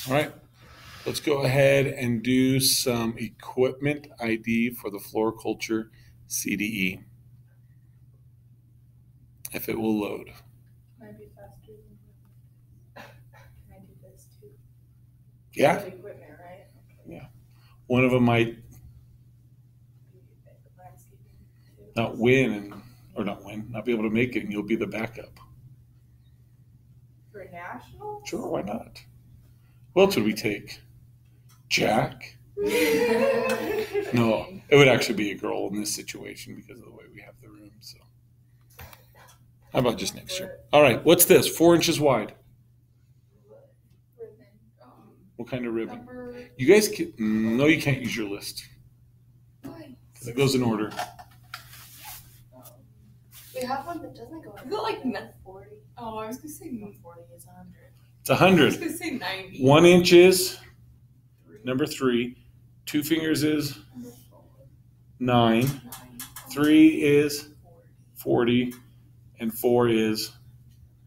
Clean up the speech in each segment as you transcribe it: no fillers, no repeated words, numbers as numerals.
All right, let's go ahead and do some equipment ID for the Floriculture CDE, if it will load. Might be faster than can I do this too? Yeah. Equipment, right? Okay. Yeah. One of them might not win, not be able to make it, and you'll be the backup. For national? Sure, why not? What else would we take? Jack? No, it would actually be a girl in this situation because of the way we have the room. So, how about just next year? All right, what's this? 4 inches wide. Ribbon. What kind of ribbon? Number. You guys can, no, you can't use your list. Why? Because it goes in order. We have one that doesn't go in. Is it like 40? Oh, I was gonna say 40 is 100. It's I was 100. gonna say 90. 1 inch is number 3. 2 fingers is 9. 3 is 40. And 4 is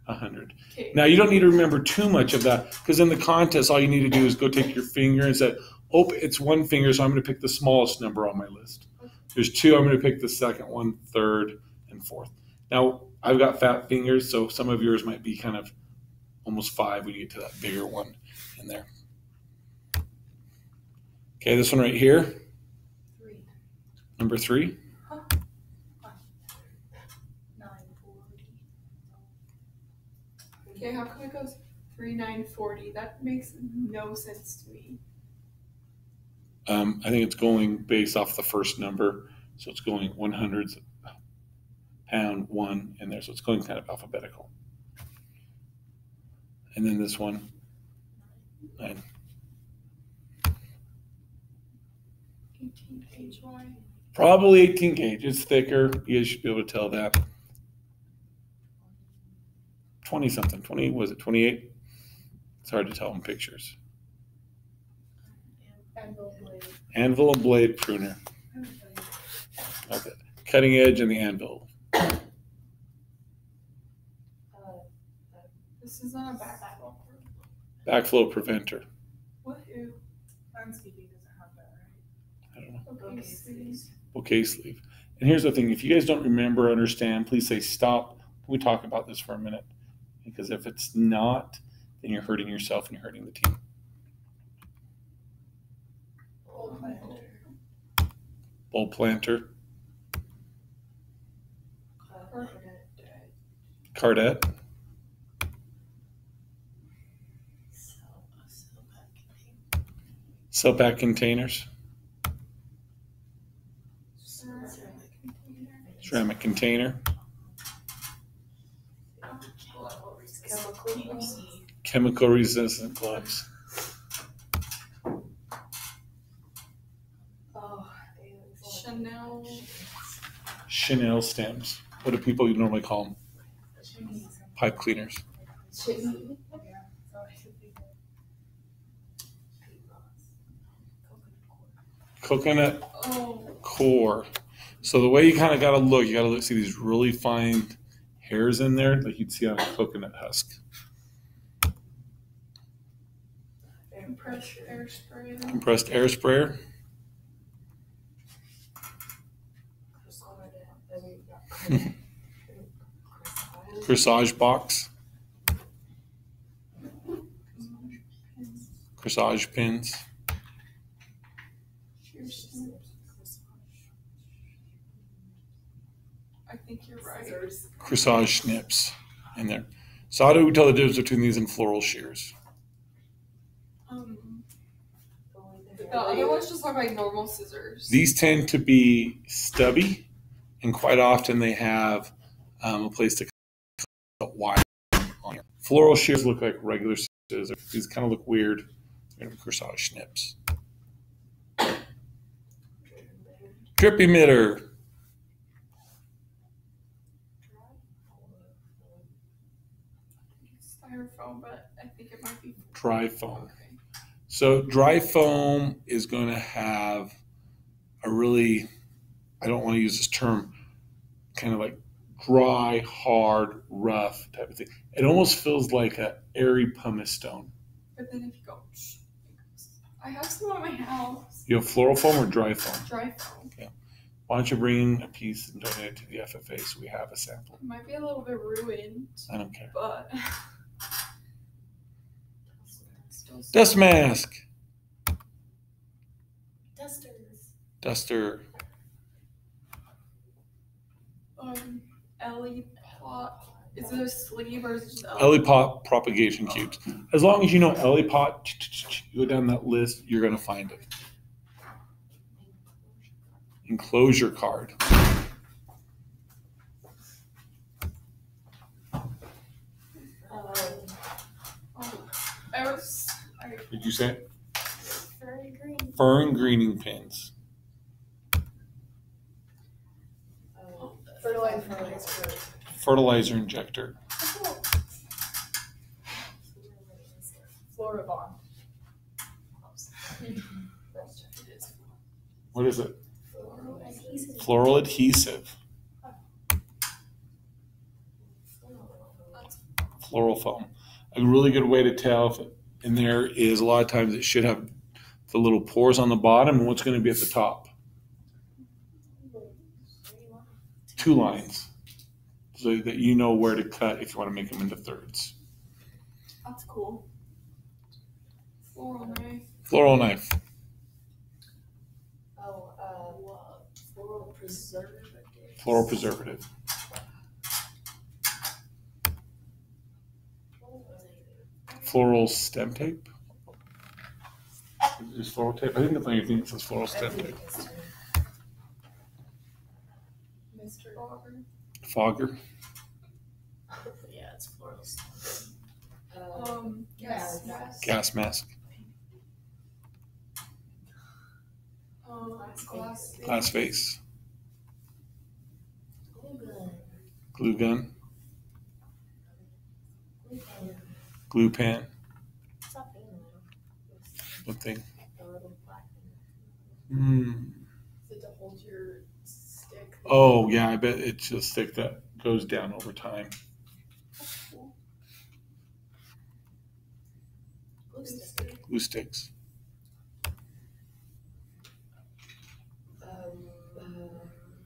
100. Okay. Now, you don't need to remember too much of that because in the contest, all you need to do is go take your finger and say, oh, it's 1 finger, so I'm going to pick the smallest number on my list. There's 2, I'm going to pick the second one, third, and fourth. Now, I've got fat fingers, so some of yours might be kind of almost 5 when you get to that bigger one in there. Okay, this one right here. 3. Number 3. 940. Okay, how come it goes 3940? That makes no sense to me. I think it's going based off the first number. So it's going 100s, pound, 1 in there. So it's going kind of alphabetical. And then this one, 9. 18 gauge wide. Probably 18 gauge. It's thicker. You guys should be able to tell that. 20 something. 20, was it 28? It's hard to tell in pictures. Anvil blade. Anvil and blade pruner. Okay. Cutting edge and the anvil. This is not a backflow. Backflow preventer. Woohoo. Landscaping doesn't have that, right? I don't know. Okay, please. Bouquet sleeve. And here's the thing. If you guys don't remember or understand, please say stop. Can we talk about this for a minute? Because if it's not, then you're hurting yourself and you're hurting the team. Bulb planter. Cardette. Silpack containers. Ceramic container. Chemical resistant gloves. Chanel stems. What do people normally call them? Pipe cleaners. Coconut core. So the way you kind of got to look, you got to see these really fine hairs in there, like you'd see on a coconut husk. Compressed air sprayer. Compressed air sprayer. Corsage box. Corsage pins. I think you're right. Corsage snips in there. So how do we tell the difference between these and floral shears? The other ones just look like normal scissors. These tend to be stubby, and quite often they have a place to cut wire on here. Floral shears look like regular scissors. These kind of look weird. They're corsage snips. Drip emitter. Styrofoam, but I think it might be Dry foam. Okay. So dry foam is going to have a really, I don't want to use this term, kind of like dry, hard, rough type of thing. It almost feels like an airy pumice stone. But then if you go, I have some at my house. You have floral foam or dry foam? Dry foam. Why don't you bring a piece and donate it to the FFA so we have a sample? It might be a little bit ruined, I don't care. but Dust mask. Dusters. Duster. Ellie pot. Is it a sleeve or is it just Elipot propagation cubes. As long as you know Elipot, you go down that list, you're going to find it. Enclosure card. Did you say it? Fern greening pins. Fertilizer injector. Floribond. What is it? Floral adhesive. Floral foam. A really good way to tell if in there is a lot of times it should have the little pores on the bottom and what's going to be at the top. 2 lines. So that you know where to cut if you want to make them into thirds. That's cool. Floral knife. Floral knife. Floral preservative. Floral preservative. Floral stem tape. Is floral tape? I think that's the only thing that says floral stem tape. Mr. Fogger. Fogger. Yeah, it's floral. Gas mask. Gas mask. Glass vase. Glue gun. Glue pan. What thing? Is it to hold your stick? Oh, yeah, I bet it's a stick that goes down over time. Cool. Glue sticks.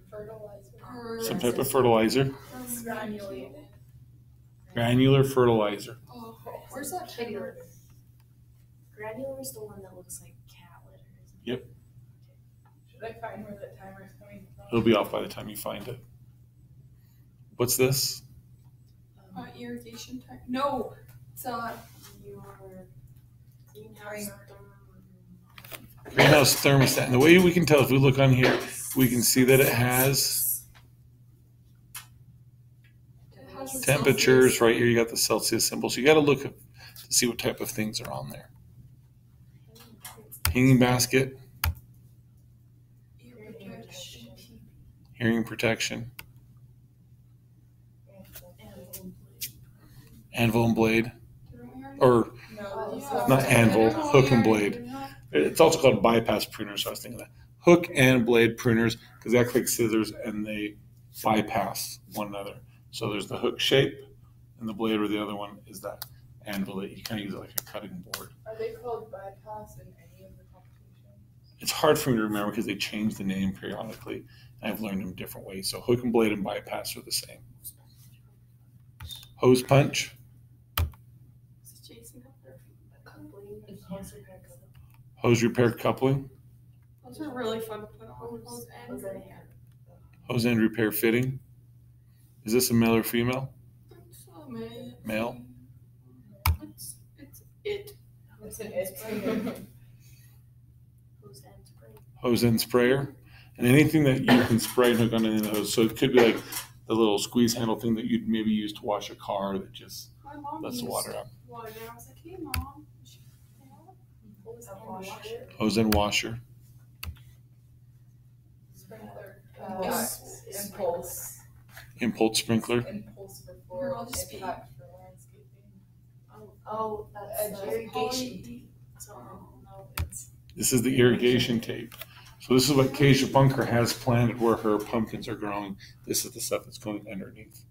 Fertilizer. Some type of fertilizer. Granulated. Granular fertilizer. Oh, where's that timer? Granular is the one that looks like cat litter. Yep. Should I find where the timer is coming from? It'll be off by the time you find it. What's this? Irrigation tank. No, it's your Greenhouse thermostat. And the way we can tell, if we look on here, we can see that it has temperatures. Right here, you got the Celsius symbol. So you got to look to see what type of things are on there. Hanging basket. Hearing protection. Anvil and blade. Or not anvil, hook and blade. It's also called bypass pruners, so I was thinking that. Hook and blade pruners, because they act like scissors and they bypass one another. So there's the hook shape and the blade, or the other one is that anvil that you kind of use it like a cutting board. Are they called bypass in any of the competitions? It's hard for me to remember because they change the name periodically, and I've learned them different ways. So hook and blade and bypass are the same. Hose punch. Hose repair coupling. Those are really fun to put on. Hose end repair fitting. Is this a male or female? It's a male. Male. It's it. It's an it. Hose end sprayer. And anything that you can spray and hook on the end of the hose. So it could be like the little squeeze handle thing that you'd maybe use to wash a car that just My mom lets the used water out. one, and I was like, hey, Mom. Hose end washer. Sprinkler. Impulse. Impulse sprinkler. Impulse for Here, I'll just impact for landscaping. Oh, that's irrigation. So, no, it's. This is the irrigation tape. So this is what Keisha Bunker has planted where her pumpkins are growing. This is the stuff that's going underneath.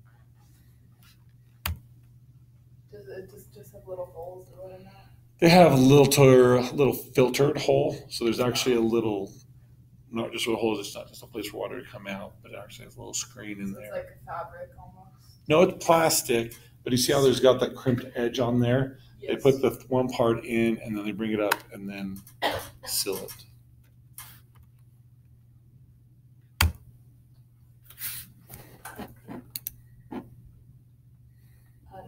Does it just have little holes or what in that? They have a little filtered hole, so there's actually a little, not just a hole, it's not just a place for water to come out, but it actually has a little screen in So it's there. like a fabric almost. No, it's plastic, but you see how there's got that crimped edge on there? They Yes. put the one part in and then they bring it up and then seal it.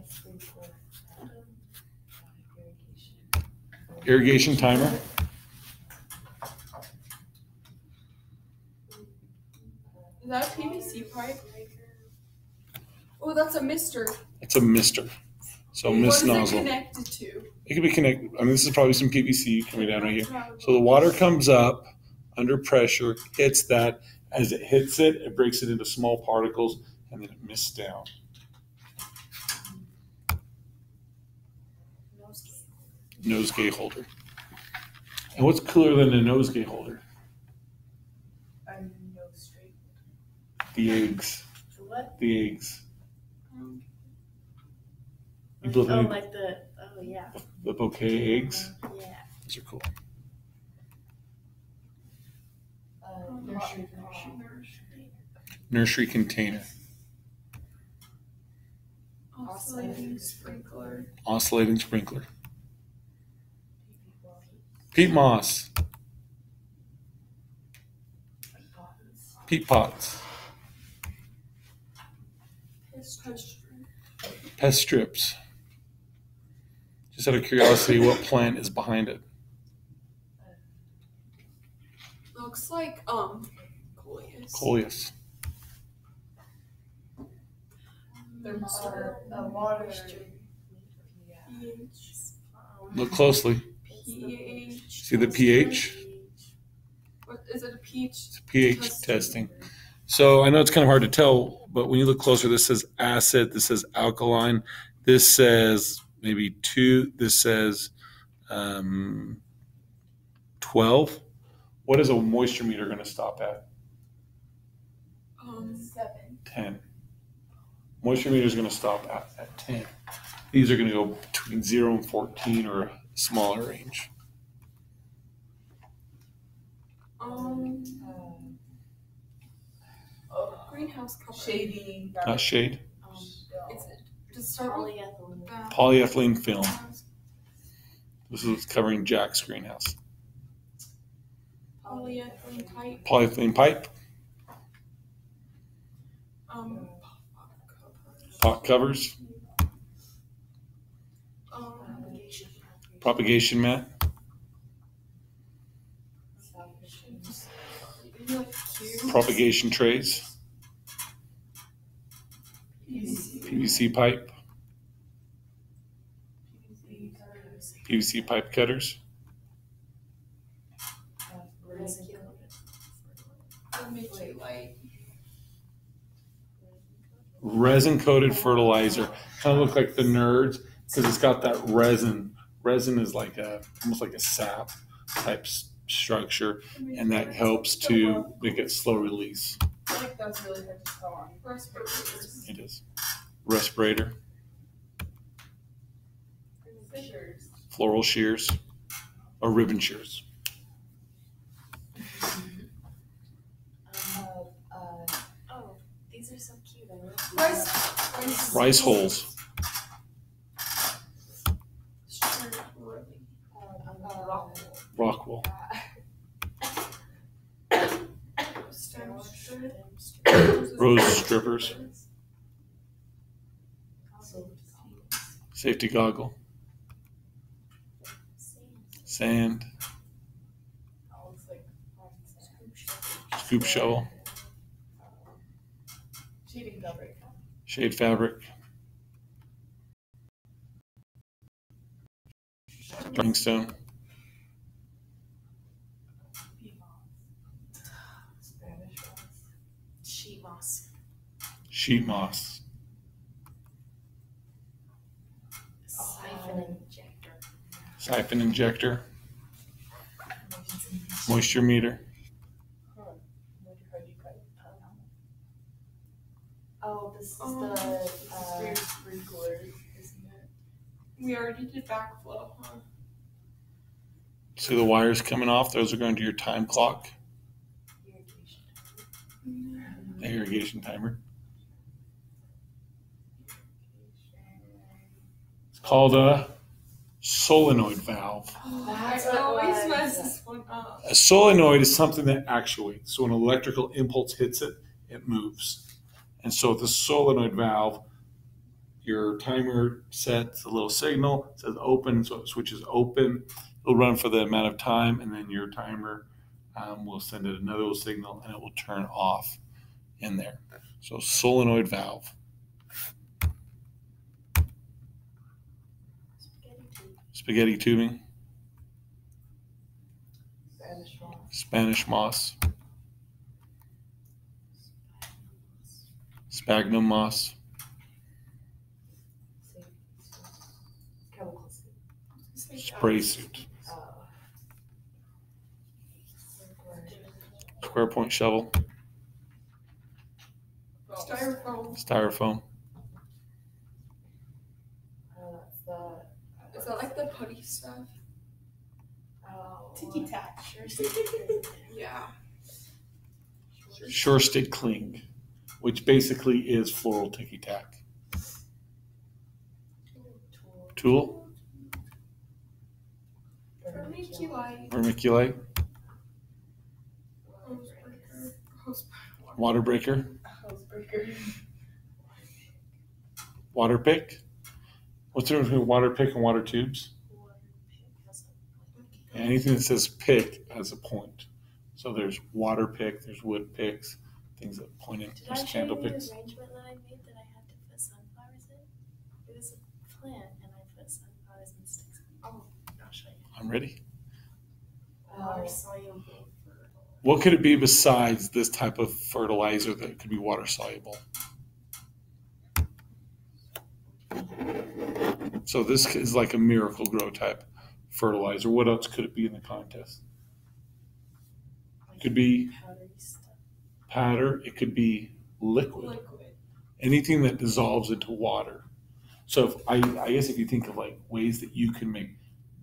Sprinkler. Irrigation. Irrigation timer. Is that a PVC pipe? Oh, that's a mister. It's a mister. So What mist is it nozzle. connected to? It can be connected. I mean, this is probably some PVC coming down right here. So the water comes up under pressure, hits that. As it hits it, it breaks it into small particles, and then it mists down. Nosegay holder. And what's cooler than a nosegay holder? I'm no straight. The eggs. The what? The eggs. You Oh, build any- like yeah. the bouquet eggs. Yeah. Those are cool. Nursery. Nursery container. Oscillating sprinkler. Oscillating sprinkler. Peat moss. Peat pots. Pest strips. Just out of curiosity, what plant is behind it? Looks like coleus. Coleus. They're water. Yeah. pH. Look closely. pH. See the pH? What is it? A pH? It's pH testing. So I know it's kind of hard to tell, but when you look closer, this says acid, this says alkaline, this says maybe 2, this says 12. What is a moisture meter going to stop at? 7. 10. Moisture meter is going to stop at 10. These are going to go between 0 and 14 or a smaller range. Greenhouse cover. Shady. Not shade. Is it? Does it start with Polyethylene. Polyethylene film. This is covering Jack's greenhouse. Polyethylene pipe. Polyethylene pipe, pot covers, propagation mat, propagation trays, PVC pipe, PVC pipe cutters, resin coated fertilizer. Kind of look like the Nerds because it's got that resin. Resin is like almost like a sap type structure, and that helps to make it slow release. I feel like that's really hard to tell on. Respirators. It is. Respirator, Fishers. floral shears, or ribbon shears. Oh, these are so cute. I love these. Rice holes, rock wool, rose strippers, safety goggle, sand, Looks like scoop shovel, shading fabric. shade fabric, burning stone, Spanish ones. Sheet moss. sheet moss, Siphon injector. siphon injector, moisture meter, Oh, this is This is very sprinkler, isn't it? We already did backflow, huh? See the wires coming off? Those are going to your time clock, the irrigation timer. It's called a solenoid valve. I always mess this one up. A solenoid is something that actuates. So when an electrical impulse hits it, it moves. And so the solenoid valve, your timer sets a little signal, it says open, so it switches open. It'll run for the amount of time, and then your timer will send it another little signal, and it will turn off in there. So solenoid valve. Spaghetti tubing. Spanish moss. Sphagnum moss. Spray suit. Square point shovel. Styrofoam. Is that like the putty stuff? Tiki tack. Yeah. Sure stick cling, which basically is floral ticky tack. Tool. Vermiculite. Water breaker. Water pick. What's the difference between water pick and water tubes? Anything that says pick has a point. So there's water pick, there's wood picks, things that point in. Did I There's show you candle the picks. arrangement that I made that I had to put sunflowers in? It was a plant and I put sunflowers and sticks. Oh, I'll show you. I'm ready. Water soluble. What could it be besides this type of fertilizer that could be water soluble? So this is like a Miracle Grow type fertilizer. What else could it be in the contest? It could be Powdery stuff. powder. It could be liquid. Anything that dissolves into water. So if, I guess if you think of like ways that you can make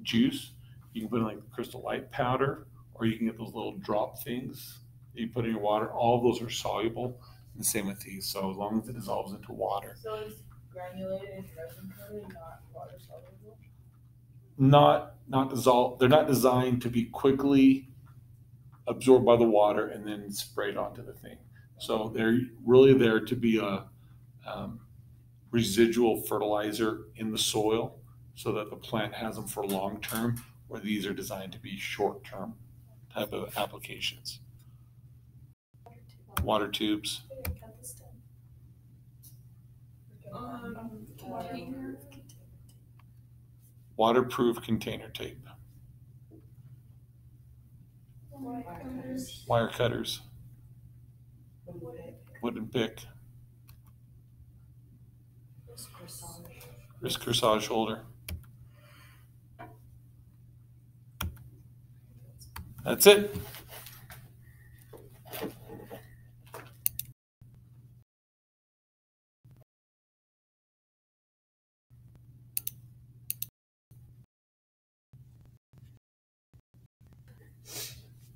juice, you can put in like crystal light powder, or you can get those little drop things that you put in your water. All of those are soluble. And the same with these. So as long as it dissolves into water. So it's granulated and resin coated, not water soluble? Not dissolved. They're not designed to be quickly absorbed by the water and then sprayed onto the thing. So they're really there to be a residual fertilizer in the soil so that the plant has them for long term, where these are designed to be short term type of applications. Water tubes. Here, cut this down. Container. Waterproof container tape. Wire cutters. Wooden pick. Wrist corsage holder. That's it.